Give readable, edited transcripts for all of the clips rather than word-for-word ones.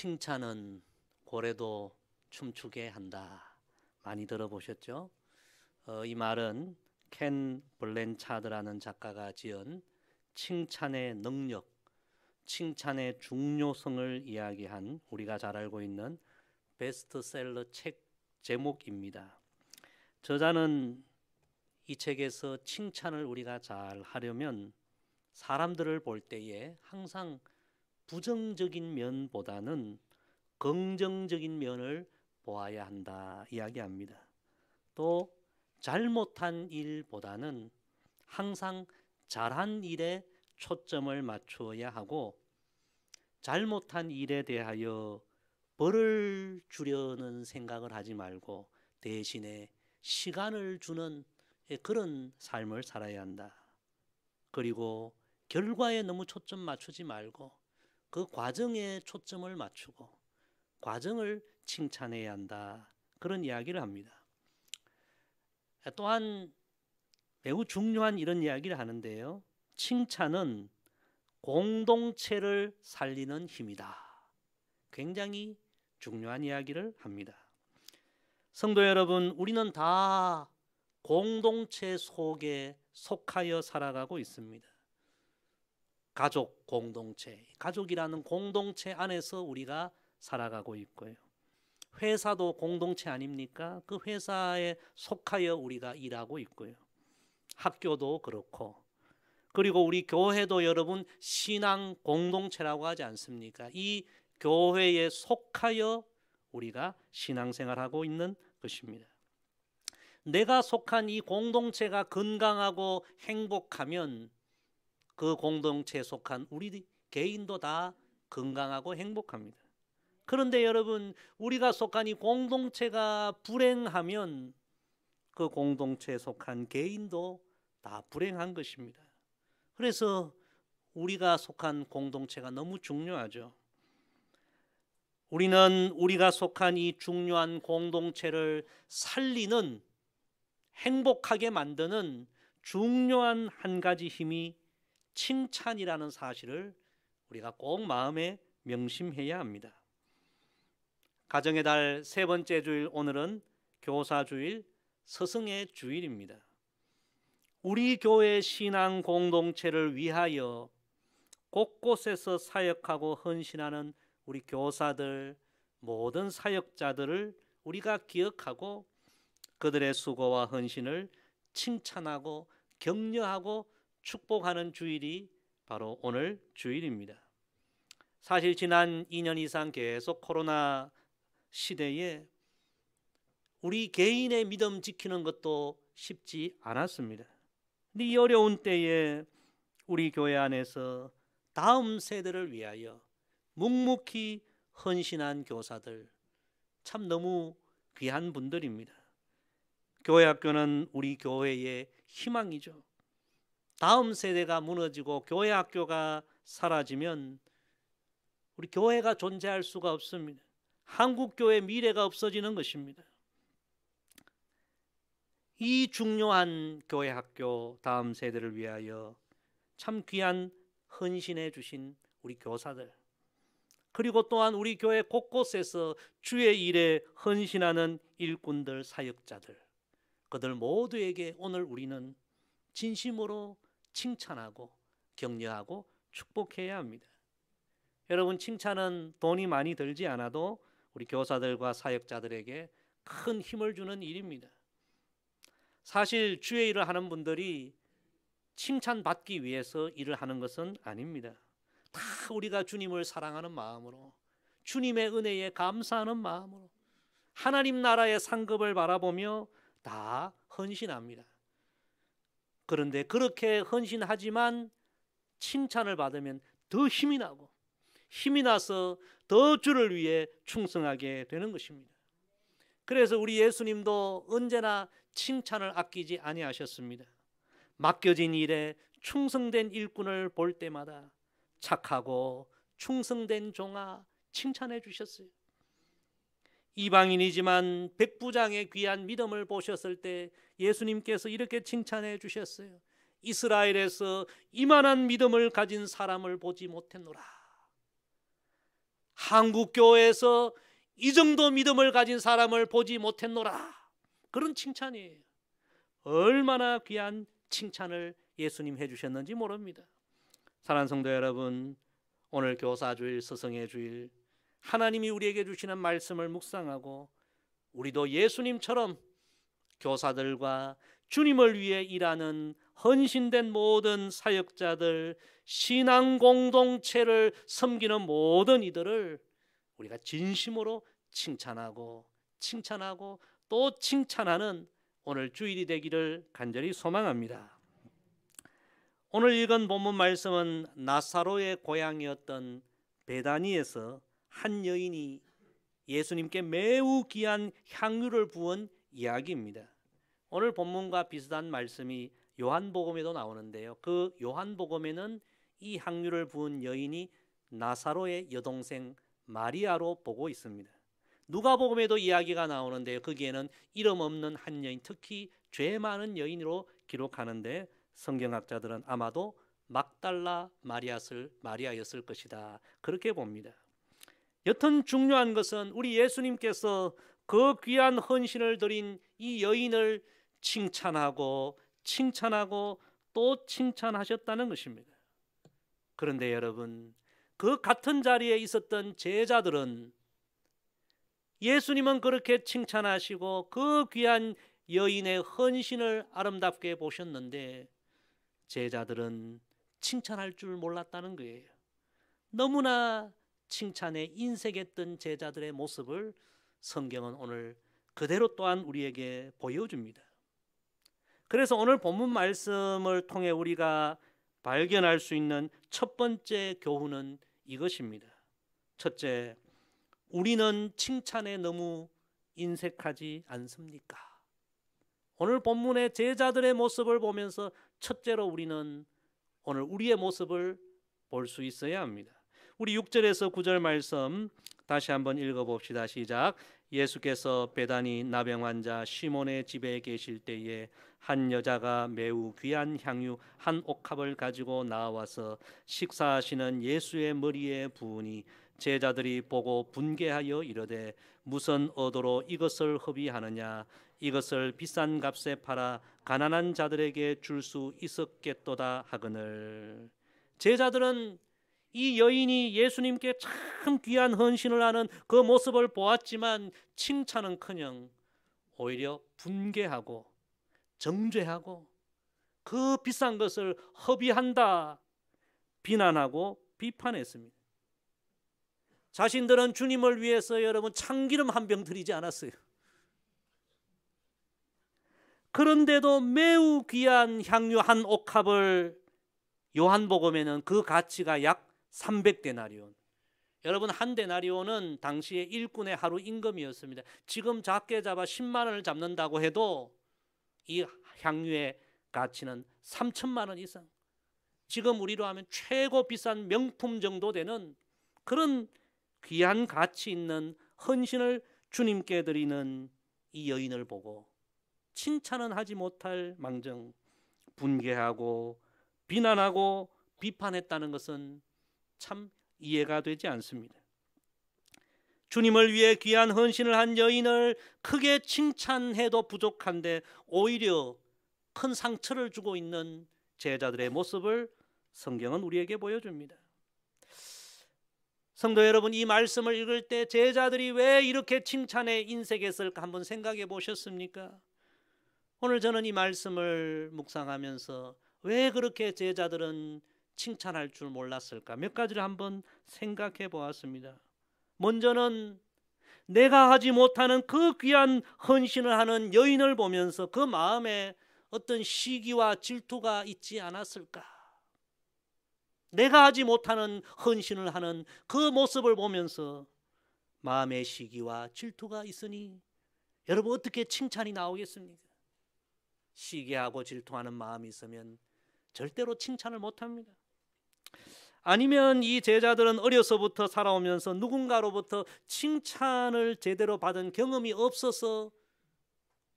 칭찬은 고래도 춤추게 한다. 많이 들어보셨죠? 이 말은 켄 블랜차드라는 작가가 지은 칭찬의 능력, 칭찬의 중요성을 이야기한 우리가 잘 알고 있는 베스트셀러 책 제목입니다. 저자는 이 책에서 칭찬을 우리가 잘 하려면 사람들을 볼 때에 항상 부정적인 면보다는 긍정적인 면을 보아야 한다 이야기합니다. 또 잘못한 일보다는 항상 잘한 일에 초점을 맞추어야 하고, 잘못한 일에 대하여 벌을 주려는 생각을 하지 말고 대신에 시간을 주는 그런 삶을 살아야 한다. 그리고 결과에 너무 초점 맞추지 말고 그 과정에 초점을 맞추고 과정을 칭찬해야 한다. 그런 이야기를 합니다. 또한 매우 중요한 이런 이야기를 하는데요. 칭찬은 공동체를 살리는 힘이다. 굉장히 중요한 이야기를 합니다. 성도 여러분, 우리는 다 공동체 속에 속하여 살아가고 있습니다. 가족 공동체, 가족이라는 공동체 안에서 우리가 살아가고 있고요. 회사도 공동체 아닙니까? 그 회사에 속하여 우리가 일하고 있고요. 학교도 그렇고, 그리고 우리 교회도 여러분 신앙 공동체라고 하지 않습니까? 이 교회에 속하여 우리가 신앙생활하고 있는 것입니다. 내가 속한 이 공동체가 건강하고 행복하면 그 공동체에 속한 우리 개인도 다 건강하고 행복합니다. 그런데 여러분, 우리가 속한 이 공동체가 불행하면 그 공동체에 속한 개인도 다 불행한 것입니다. 그래서 우리가 속한 공동체가 너무 중요하죠. 우리는 우리가 속한 이 중요한 공동체를 살리는, 행복하게 만드는 중요한 한 가지 힘이 칭찬이라는 사실을 우리가 꼭 마음에 명심해야 합니다. 가정의 달 세 번째 주일, 오늘은 교사주일, 스승의 주일입니다. 우리 교회 신앙 공동체를 위하여 곳곳에서 사역하고 헌신하는 우리 교사들, 모든 사역자들을 우리가 기억하고 그들의 수고와 헌신을 칭찬하고 격려하고 축복하는 주일이 바로 오늘 주일입니다. 사실 지난 2년 이상 계속 코로나 시대에 우리 개인의 믿음 지키는 것도 쉽지 않았습니다. 근데 이 어려운 때에 우리 교회 안에서 다음 세대를 위하여 묵묵히 헌신한 교사들, 참 너무 귀한 분들입니다. 교회 학교는 우리 교회의 희망이죠. 다음 세대가 무너지고 교회 학교가 사라지면 우리 교회가 존재할 수가 없습니다. 한국 교회 미래가 없어지는 것입니다. 이 중요한 교회 학교 다음 세대를 위하여 참 귀한 헌신해 주신 우리 교사들, 그리고 또한 우리 교회 곳곳에서 주의 일에 헌신하는 일꾼들, 사역자들, 그들 모두에게 오늘 우리는 진심으로 칭찬하고 격려하고 축복해야 합니다. 여러분, 칭찬은 돈이 많이 들지 않아도 우리 교사들과 사역자들에게 큰 힘을 주는 일입니다. 사실 주의 일을 하는 분들이 칭찬받기 위해서 일을 하는 것은 아닙니다. 다 우리가 주님을 사랑하는 마음으로, 주님의 은혜에 감사하는 마음으로 하나님 나라의 상급을 바라보며 다 헌신합니다. 그런데 그렇게 헌신하지만 칭찬을 받으면 더 힘이 나고, 힘이 나서 더 주를 위해 충성하게 되는 것입니다. 그래서 우리 예수님도 언제나 칭찬을 아끼지 아니하셨습니다. 맡겨진 일에 충성된 일꾼을 볼 때마다 착하고 충성된 종아 칭찬해 주셨어요. 이방인이지만 백부장의 귀한 믿음을 보셨을 때 예수님께서 이렇게 칭찬해 주셨어요. 이스라엘에서 이만한 믿음을 가진 사람을 보지 못했노라. 한국 교회에서 이 정도 믿음을 가진 사람을 보지 못했노라. 그런 칭찬이에요. 얼마나 귀한 칭찬을 예수님 해주셨는지 모릅니다. 사랑하는 성도 여러분, 오늘 교사주일, 스승의 주일, 하나님이 우리에게 주시는 말씀을 묵상하고 우리도 예수님처럼 교사들과 주님을 위해 일하는 헌신된 모든 사역자들, 신앙 공동체를 섬기는 모든 이들을 우리가 진심으로 칭찬하고 또 칭찬하는 오늘 주일이 되기를 간절히 소망합니다. 오늘 읽은 본문 말씀은 나사로의 고향이었던 베다니에서 한 여인이 예수님께 매우 귀한 향유를 부은 이야기입니다. 오늘 본문과 비슷한 말씀이 요한복음에도 나오는데요. 그 요한복음에는 이 향유를 부은 여인이 나사로의 여동생 마리아로 보고 있습니다. 누가복음에도 이야기가 나오는데요. 거기에는 이름 없는 한 여인, 특히 죄 많은 여인으로 기록하는데 성경학자들은 아마도 막달라 마리아였을 것이다, 그렇게 봅니다. 여튼 중요한 것은 우리 예수님께서 그 귀한 헌신을 드린 이 여인을 칭찬하고 또 칭찬하셨다는 것입니다. 그런데 여러분, 그 같은 자리에 있었던 제자들은 예수님은 그렇게 칭찬하시고 그 귀한 여인의 헌신을 아름답게 보셨는데 제자들은 칭찬할 줄 몰랐다는 거예요. 너무나 칭찬에 인색했던 제자들의 모습을 성경은 오늘 그대로 또한 우리에게 보여줍니다. 그래서 오늘 본문 말씀을 통해 우리가 발견할 수 있는 첫 번째 교훈은 이것입니다. 첫째, 우리는 칭찬에 너무 인색하지 않습니까? 오늘 본문의 제자들의 모습을 보면서 첫째로 우리는 오늘 우리의 모습을 볼 수 있어야 합니다. 우리 6절에서 9절 말씀 다시 한번 읽어봅시다. 시작. 예수께서 베다니 나병 환자 시몬의 집에 계실 때에 한 여자가 매우 귀한 향유 한 옥합을 가지고 나와서 식사하시는 예수의 머리에 부으니 제자들이 보고 분개하여 이르되 무슨 의도로 이것을 허비하느냐, 이것을 비싼 값에 팔아 가난한 자들에게 줄 수 있었겠도다 하거늘. 제자들은 이 여인이 예수님께 참 귀한 헌신을 하는 그 모습을 보았지만 칭찬은커녕 오히려 분개하고 정죄하고 그 비싼 것을 허비한다, 비난하고 비판했습니다. 자신들은 주님을 위해서 여러분 참기름 한 병 드리지 않았어요. 그런데도 매우 귀한 향유 한 옥합을, 요한복음에는 그 가치가 약 300데나리온. 여러분, 한 데나리온은 당시에 일꾼의 하루 임금이었습니다. 지금 작게 잡아 10만 원을 잡는다고 해도 이 향유의 가치는 3천만 원 이상, 지금 우리로 하면 최고 비싼 명품 정도 되는 그런 귀한 가치 있는 헌신을 주님께 드리는 이 여인을 보고 칭찬은 하지 못할 망정 분개하고 비난하고 비판했다는 것은 참 이해가 되지 않습니다. 주님을 위해 귀한 헌신을 한 여인을 크게 칭찬해도 부족한데 오히려 큰 상처를 주고 있는 제자들의 모습을 성경은 우리에게 보여줍니다. 성도 여러분, 이 말씀을 읽을 때 제자들이 왜 이렇게 칭찬에 인색했을까 한번 생각해 보셨습니까? 오늘 저는 이 말씀을 묵상하면서 왜 그렇게 제자들은 칭찬할 줄 몰랐을까? 몇 가지를 한번 생각해 보았습니다. 먼저는 내가 하지 못하는 그 귀한 헌신을 하는 여인을 보면서 그 마음에 어떤 시기와 질투가 있지 않았을까? 내가 하지 못하는 헌신을 하는 그 모습을 보면서 마음의 시기와 질투가 있으니 여러분 어떻게 칭찬이 나오겠습니까? 시기하고 질투하는 마음이 있으면 절대로 칭찬을 못합니다. 아니면 이 제자들은 어려서부터 살아오면서 누군가로부터 칭찬을 제대로 받은 경험이 없어서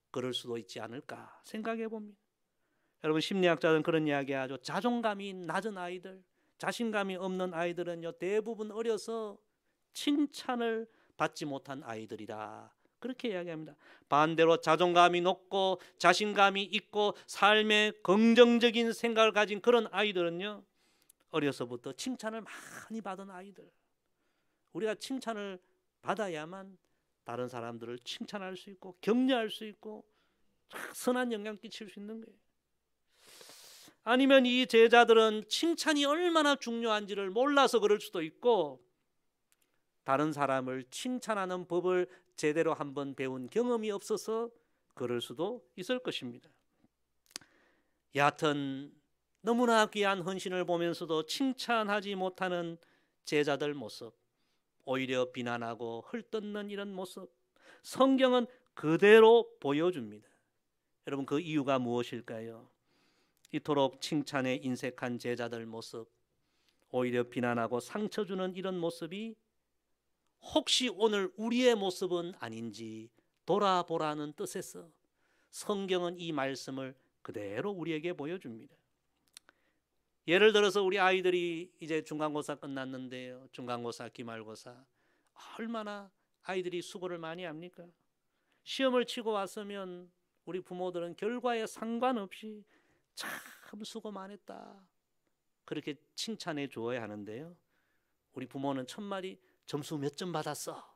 그럴 수도 있지 않을까 생각해 봅니다. 여러분, 심리학자들은 그런 이야기하죠. 자존감이 낮은 아이들, 자신감이 없는 아이들은요 대부분 어려서 칭찬을 받지 못한 아이들이다. 그렇게 이야기합니다. 반대로 자존감이 높고 자신감이 있고 삶에 긍정적인 생각을 가진 그런 아이들은요, 어려서부터 칭찬을 많이 받은 아이들. 우리가 칭찬을 받아야만 다른 사람들을 칭찬할 수 있고 격려할 수 있고 선한 영향 끼칠 수 있는 거예요. 아니면 이 제자들은 칭찬이 얼마나 중요한지를 몰라서 그럴 수도 있고, 다른 사람을 칭찬하는 법을 제대로 한번 배운 경험이 없어서 그럴 수도 있을 것입니다. 여하튼 너무나 귀한 헌신을 보면서도 칭찬하지 못하는 제자들 모습, 오히려 비난하고 헐뜯는 이런 모습, 성경은 그대로 보여줍니다. 여러분, 그 이유가 무엇일까요? 이토록 칭찬에 인색한 제자들 모습, 오히려 비난하고 상처 주는 이런 모습이 혹시 오늘 우리의 모습은 아닌지 돌아보라는 뜻에서 성경은 이 말씀을 그대로 우리에게 보여줍니다. 예를 들어서 우리 아이들이 이제 중간고사 끝났는데요, 중간고사, 기말고사, 얼마나 아이들이 수고를 많이 합니까? 시험을 치고 왔으면 우리 부모들은 결과에 상관없이 참 수고 많았다, 그렇게 칭찬해 주어야 하는데요, 우리 부모는 첫마디 점수 몇 점 받았어?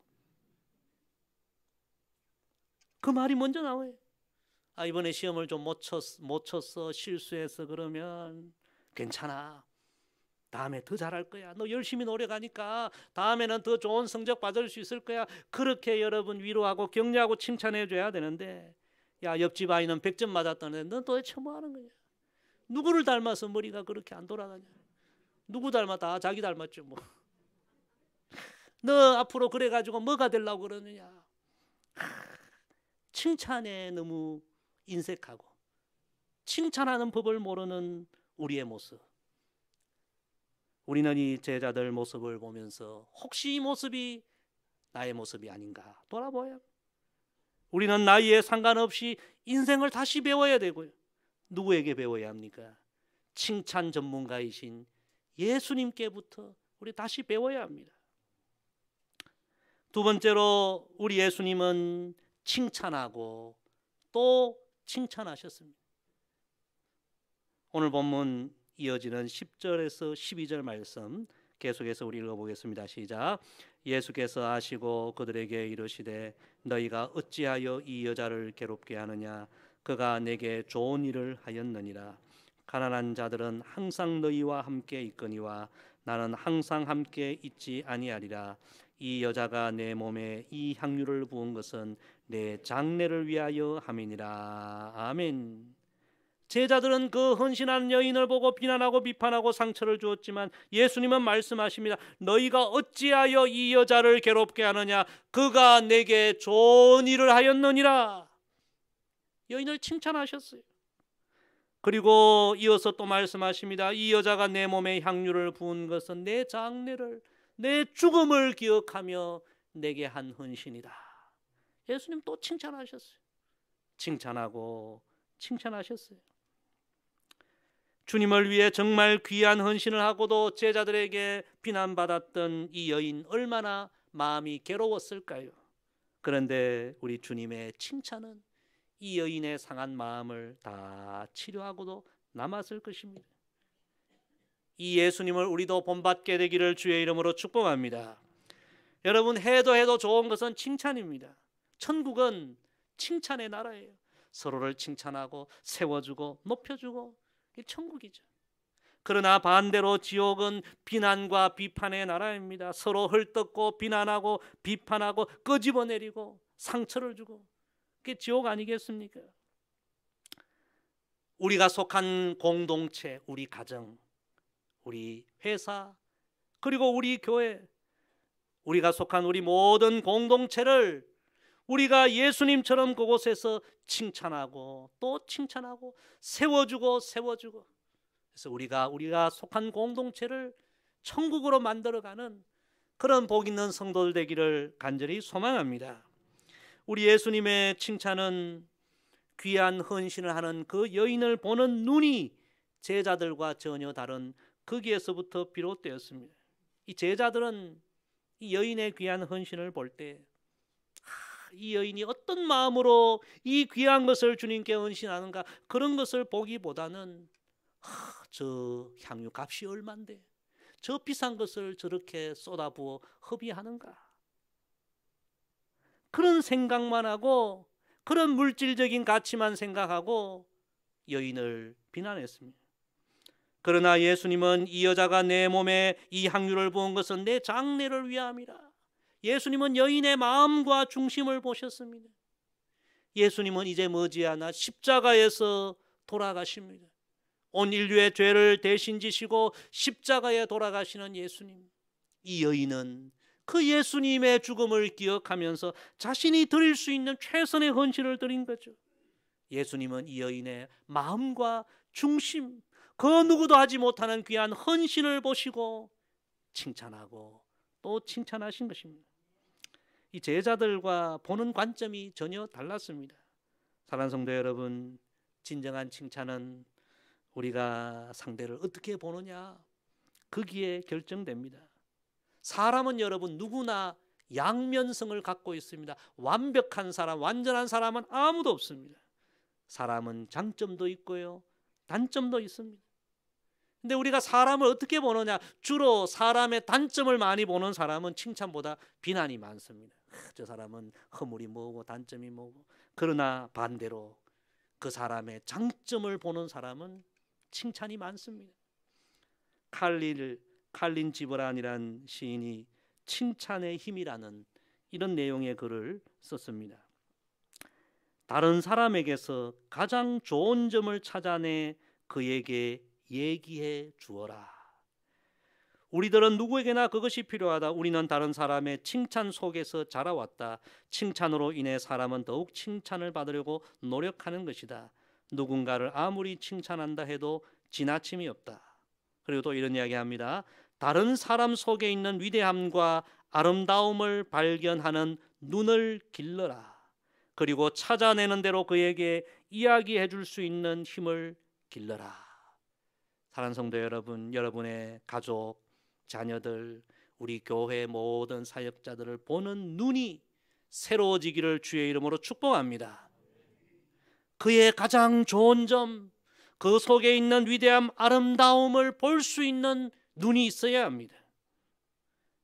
그 말이 먼저 나와요. 이번에 시험을 좀 못 쳤어, 실수해서. 그러면 괜찮아, 다음에 더 잘할 거야, 너 열심히 노력하니까 다음에는 더 좋은 성적 받을 수 있을 거야. 그렇게 여러분 위로하고 격려하고 칭찬해 줘야 되는데, 야, 옆집 아이는 100점 맞았다는데 넌 도대체 뭐 하는 거냐? 누구를 닮아서 머리가 그렇게 안 돌아가냐? 누구 닮았다? 자기 닮았죠 뭐. 너 앞으로 그래가지고 뭐가 되려고 그러느냐? 칭찬에 너무 인색하고 칭찬하는 법을 모르는 우리의 모습. 우리는 이 제자들 모습을 보면서 혹시 이 모습이 나의 모습이 아닌가 돌아봐야, 우리는 나이에 상관없이 인생을 다시 배워야 되고요. 누구에게 배워야 합니까? 칭찬 전문가이신 예수님께부터 우리 다시 배워야 합니다. 두 번째로 우리 예수님은 칭찬하고 또 칭찬하셨습니다. 오늘 본문 이어지는 10절에서 12절 말씀 계속해서 우리 읽어보겠습니다. 시작. 예수께서 아시고 그들에게 이르시되 너희가 어찌하여 이 여자를 괴롭게 하느냐? 그가 내게 좋은 일을 하였느니라. 가난한 자들은 항상 너희와 함께 있거니와 나는 항상 함께 있지 아니하리라. 이 여자가 내 몸에 이 향유를 부은 것은 내 장례를 위하여 함이니라. 아멘. 제자들은 그 헌신하는 여인을 보고 비난하고 비판하고 상처를 주었지만 예수님은 말씀하십니다. 너희가 어찌하여 이 여자를 괴롭게 하느냐? 그가 내게 좋은 일을 하였느니라. 여인을 칭찬하셨어요. 그리고 이어서 또 말씀하십니다. 이 여자가 내 몸에 향유를 부은 것은 내 장례를, 내 죽음을 기억하며 내게 한 헌신이다. 예수님 또 칭찬하셨어요. 칭찬하고 칭찬하셨어요. 주님을 위해 정말 귀한 헌신을 하고도 제자들에게 비난받았던 이 여인, 얼마나 마음이 괴로웠을까요? 그런데 우리 주님의 칭찬은 이 여인의 상한 마음을 다 치료하고도 남았을 것입니다. 이 예수님을 우리도 본받게 되기를 주의 이름으로 축복합니다. 여러분, 해도 좋은 것은 칭찬입니다. 천국은 칭찬의 나라예요. 서로를 칭찬하고 세워주고 높여주고, 이게 천국이죠. 그러나 반대로 지옥은 비난과 비판의 나라입니다. 서로 헐뜯고 비난하고 비판하고 끄집어내리고 상처를 주고, 그게 지옥 아니겠습니까? 우리가 속한 공동체, 우리 가정, 우리 회사, 그리고 우리 교회, 우리가 속한 우리 모든 공동체를 우리가 예수님처럼 그곳에서 칭찬하고 또 칭찬하고 세워주고, 그래서 우리가 속한 공동체를 천국으로 만들어가는 그런 복 있는 성도들 되기를 간절히 소망합니다. 우리 예수님의 칭찬은 귀한 헌신을 하는 그 여인을 보는 눈이 제자들과 전혀 다른 거기에서부터 비롯되었습니다. 이 제자들은 이 여인의 귀한 헌신을 볼 때 이 여인이 어떤 마음으로 이 귀한 것을 주님께 헌신하는가, 그런 것을 보기보다는 저 향유 값이 얼만데 저 비싼 것을 저렇게 쏟아부어 허비하는가, 그런 생각만 하고 그런 물질적인 가치만 생각하고 여인을 비난했습니다. 그러나 예수님은 이 여자가 내 몸에 이 향유를 부은 것은 내 장례를 위함이라. 예수님은 여인의 마음과 중심을 보셨습니다. 예수님은 이제 머지않아 십자가에서 돌아가십니다. 온 인류의 죄를 대신 지시고 십자가에 돌아가시는 예수님. 이 여인은 그 예수님의 죽음을 기억하면서 자신이 드릴 수 있는 최선의 헌신을 드린 거죠. 예수님은 이 여인의 마음과 중심, 그 누구도 하지 못하는 귀한 헌신을 보시고 칭찬하고 또 칭찬하신 것입니다. 이 제자들과 보는 관점이 전혀 달랐습니다. 사랑하는 성도 여러분, 진정한 칭찬은 우리가 상대를 어떻게 보느냐, 거기에 결정됩니다. 사람은 여러분 누구나 양면성을 갖고 있습니다. 완벽한 사람, 완전한 사람은 아무도 없습니다. 사람은 장점도 있고요, 단점도 있습니다. 근데 우리가 사람을 어떻게 보느냐, 주로 사람의 단점을 많이 보는 사람은 칭찬보다 비난이 많습니다. 저 사람은 허물이 뭐고 단점이 뭐고. 그러나 반대로 그 사람의 장점을 보는 사람은 칭찬이 많습니다. 칼린 지브란이란 시인이 칭찬의 힘이라는 이런 내용의 글을 썼습니다. 다른 사람에게서 가장 좋은 점을 찾아내 그에게 얘기해 주어라. 우리들은 누구에게나 그것이 필요하다. 우리는 다른 사람의 칭찬 속에서 자라왔다. 칭찬으로 인해 사람은 더욱 칭찬을 받으려고 노력하는 것이다. 누군가를 아무리 칭찬한다 해도 지나침이 없다. 그리고 또 이런 이야기합니다. 다른 사람 속에 있는 위대함과 아름다움을 발견하는 눈을 길러라. 그리고 찾아내는 대로 그에게 이야기해 줄 수 있는 힘을 길러라. 사랑하는 성도 여러분, 여러분의 가족, 자녀들, 우리 교회 모든 사역자들을 보는 눈이 새로워지기를 주의 이름으로 축복합니다. 그의 가장 좋은 점, 그 속에 있는 위대함, 아름다움을 볼 수 있는 눈이 있어야 합니다.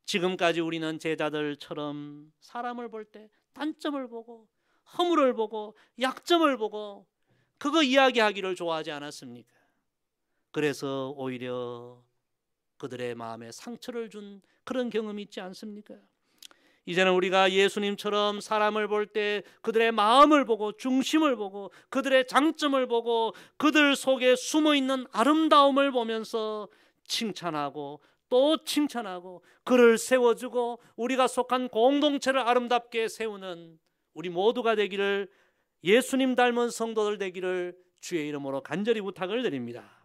지금까지 우리는 제자들처럼 사람을 볼 때 단점을 보고 허물을 보고 약점을 보고 그거 이야기하기를 좋아하지 않았습니까? 그래서 오히려 그들의 마음에 상처를 준 그런 경험이 있지 않습니까? 이제는 우리가 예수님처럼 사람을 볼 때 그들의 마음을 보고 중심을 보고 그들의 장점을 보고 그들 속에 숨어있는 아름다움을 보면서 칭찬하고 또 칭찬하고 그를 세워주고 우리가 속한 공동체를 아름답게 세우는 우리 모두가 되기를, 예수님 닮은 성도들 되기를 주의 이름으로 간절히 부탁을 드립니다.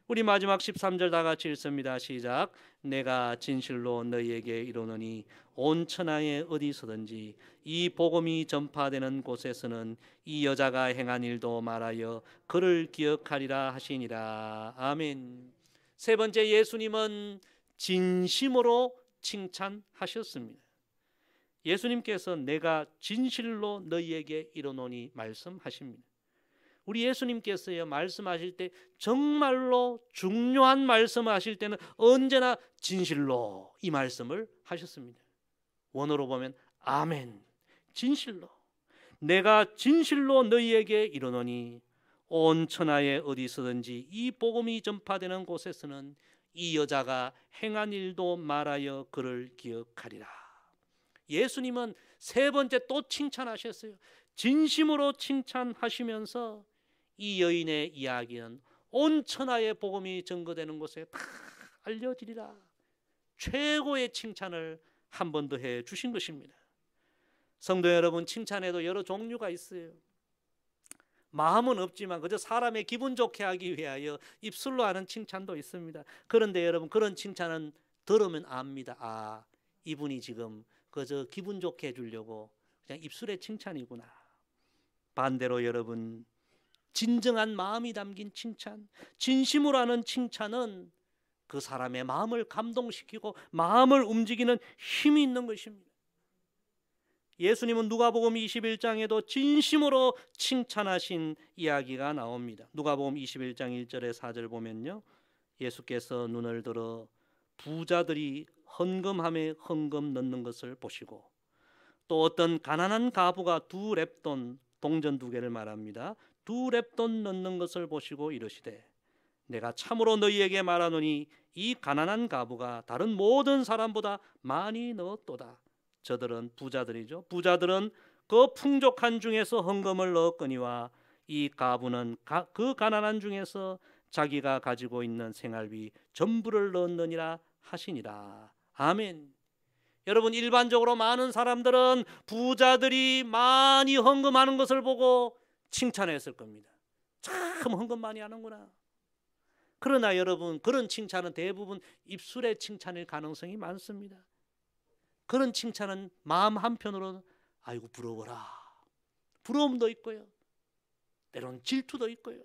우리 마지막 13절 다 같이 읽습니다. 시작. 내가 진실로 너희에게 이르노니 온 천하에 어디서든지 이 복음이 전파되는 곳에서는 이 여자가 행한 일도 말하여 그를 기억하리라 하시니라. 아멘. 세 번째, 예수님은 진심으로 칭찬하셨습니다. 예수님께서 내가 진실로 너희에게 이르노니 말씀하십니다. 우리 예수님께서요, 말씀하실 때 정말로 중요한 말씀을 하실 때는 언제나 진실로 이 말씀을 하셨습니다. 원어로 보면 아멘, 진실로. 내가 진실로 너희에게 이르노니 온 천하에 어디서든지 이 복음이 전파되는 곳에서는 이 여자가 행한 일도 말하여 그를 기억하리라. 예수님은 세 번째 또 칭찬하셨어요. 진심으로 칭찬하시면서 이 여인의 이야기는 온 천하의 복음이 전거되는 곳에 다 알려지리라. 최고의 칭찬을 한 번 더 해 주신 것입니다. 성도 여러분, 칭찬에도 여러 종류가 있어요. 마음은 없지만 그저 사람의 기분 좋게 하기 위하여 입술로 하는 칭찬도 있습니다. 그런데 여러분, 그런 칭찬은 들으면 압니다. 아, 이분이 지금 그저 기분 좋게 해주려고 그냥 입술의 칭찬이구나. 반대로 여러분, 진정한 마음이 담긴 칭찬, 진심으로 하는 칭찬은 그 사람의 마음을 감동시키고 마음을 움직이는 힘이 있는 것입니다. 예수님은 누가복음 21장에도 진심으로 칭찬하신 이야기가 나옵니다. 누가복음 21장 1절에 4절 보면요, 예수께서 눈을 들어 부자들이 헌금함에 헌금 넣는 것을 보시고, 또 어떤 가난한 가부가 2렙돈, 동전 2개를 말합니다, 2렙돈 넣는 것을 보시고 이르시되, 내가 참으로 너희에게 말하노니 이 가난한 가부가 다른 모든 사람보다 많이 넣었도다. 저들은 부자들이죠. 부자들은 그 풍족한 중에서 헌금을 넣었거니와 이 가부는 그 가난한 중에서 자기가 가지고 있는 생활비 전부를 넣었느니라 하시니라. 아멘. 여러분, 일반적으로 많은 사람들은 부자들이 많이 헌금하는 것을 보고 칭찬했을 겁니다. 참 헌금 많이 하는구나. 그러나 여러분, 그런 칭찬은 대부분 입술의 칭찬일 가능성이 많습니다. 그런 칭찬은 마음 한편으로는 아이고 부러워라, 부러움도 있고요, 때로는 질투도 있고요.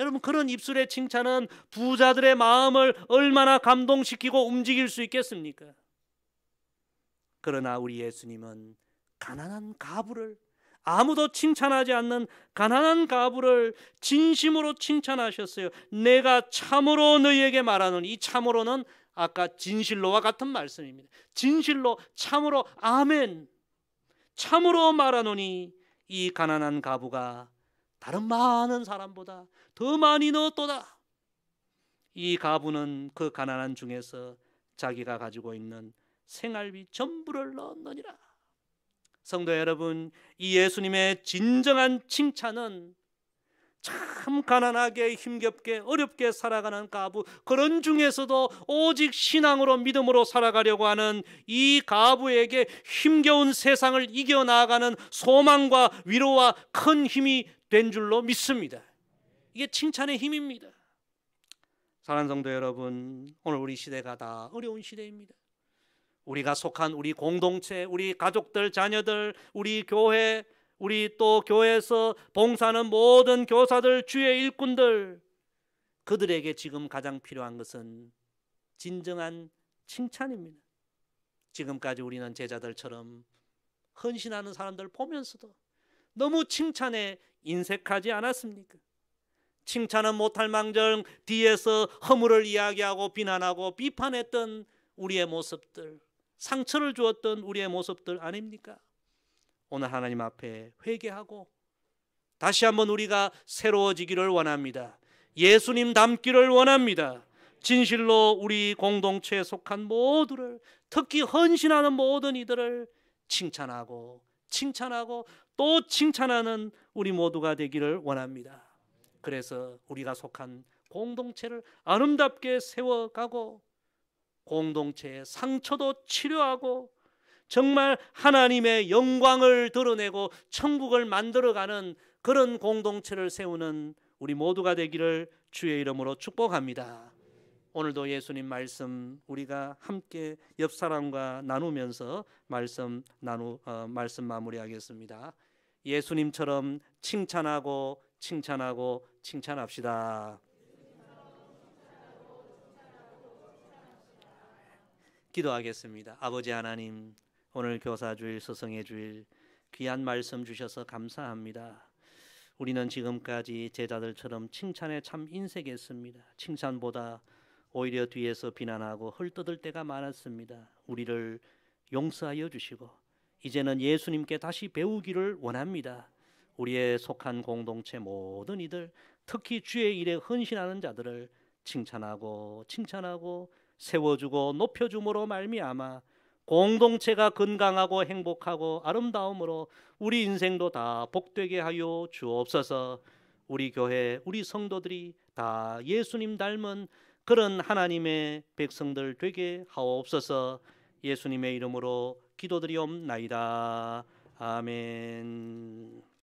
여러분, 그런 입술의 칭찬은 부자들의 마음을 얼마나 감동시키고 움직일 수 있겠습니까? 그러나 우리 예수님은 가난한 가부를, 아무도 칭찬하지 않는 가난한 가부를 진심으로 칭찬하셨어요. 내가 참으로 너희에게 말하노니, 이 참으로는 아까 진실로와 같은 말씀입니다. 진실로, 참으로, 아멘. 참으로 말하노니 이 가난한 가부가 다른 많은 사람보다 더 많이 넣었도다. 이 가부는 그 가난한 중에서 자기가 가지고 있는 생활비 전부를 넣었느니라. 성도 여러분, 이 예수님의 진정한 칭찬은 참 가난하게 힘겹게 어렵게 살아가는 가부, 그런 중에서도 오직 신앙으로 믿음으로 살아가려고 하는 이 가부에게 힘겨운 세상을 이겨나가는 소망과 위로와 큰 힘이 된 줄로 믿습니다. 이게 칭찬의 힘입니다. 사랑하는 성도 여러분, 오늘 우리 시대가 다 어려운 시대입니다. 우리가 속한 우리 공동체, 우리 가족들, 자녀들, 우리 교회, 우리 또 교회에서 봉사하는 모든 교사들, 주의 일꾼들, 그들에게 지금 가장 필요한 것은 진정한 칭찬입니다. 지금까지 우리는 제자들처럼 헌신하는 사람들 보면서도 너무 칭찬에 인색하지 않았습니까? 칭찬은 못할 망정 뒤에서 허물을 이야기하고 비난하고 비판했던 우리의 모습들, 상처를 주었던 우리의 모습들 아닙니까? 오늘 하나님 앞에 회개하고 다시 한번 우리가 새로워지기를 원합니다. 예수님 닮기를 원합니다. 진실로 우리 공동체에 속한 모두를, 특히 헌신하는 모든 이들을 칭찬하고 또 칭찬하는 우리 모두가 되기를 원합니다. 그래서 우리가 속한 공동체를 아름답게 세워가고 공동체의 상처도 치료하고 정말 하나님의 영광을 드러내고 천국을 만들어가는 그런 공동체를 세우는 우리 모두가 되기를 주의 이름으로 축복합니다. 오늘도 예수님 말씀 우리가 함께 옆 사람과 나누면서 말씀 마무리하겠습니다. 예수님처럼 칭찬하고 칭찬합시다. 기도하겠습니다. 아버지 하나님, 오늘 교사주일, 스승의 주일 귀한 말씀 주셔서 감사합니다. 우리는 지금까지 제자들처럼 칭찬에 참 인색했습니다. 칭찬보다 오히려 뒤에서 비난하고 헐뜯을 때가 많았습니다. 우리를 용서하여 주시고 이제는 예수님께 다시 배우기를 원합니다. 우리의 속한 공동체 모든 이들, 특히 주의 일에 헌신하는 자들을 칭찬하고 세워주고 높여줌으로 말미암아 공동체가 건강하고 행복하고 아름다움으로 우리 인생도 다 복되게 하여 주옵소서. 우리 교회, 우리 성도들이 다 예수님 닮은 그런 하나님의 백성들 되게 하옵소서. 예수님의 이름으로 기도드리옵나이다. 아멘.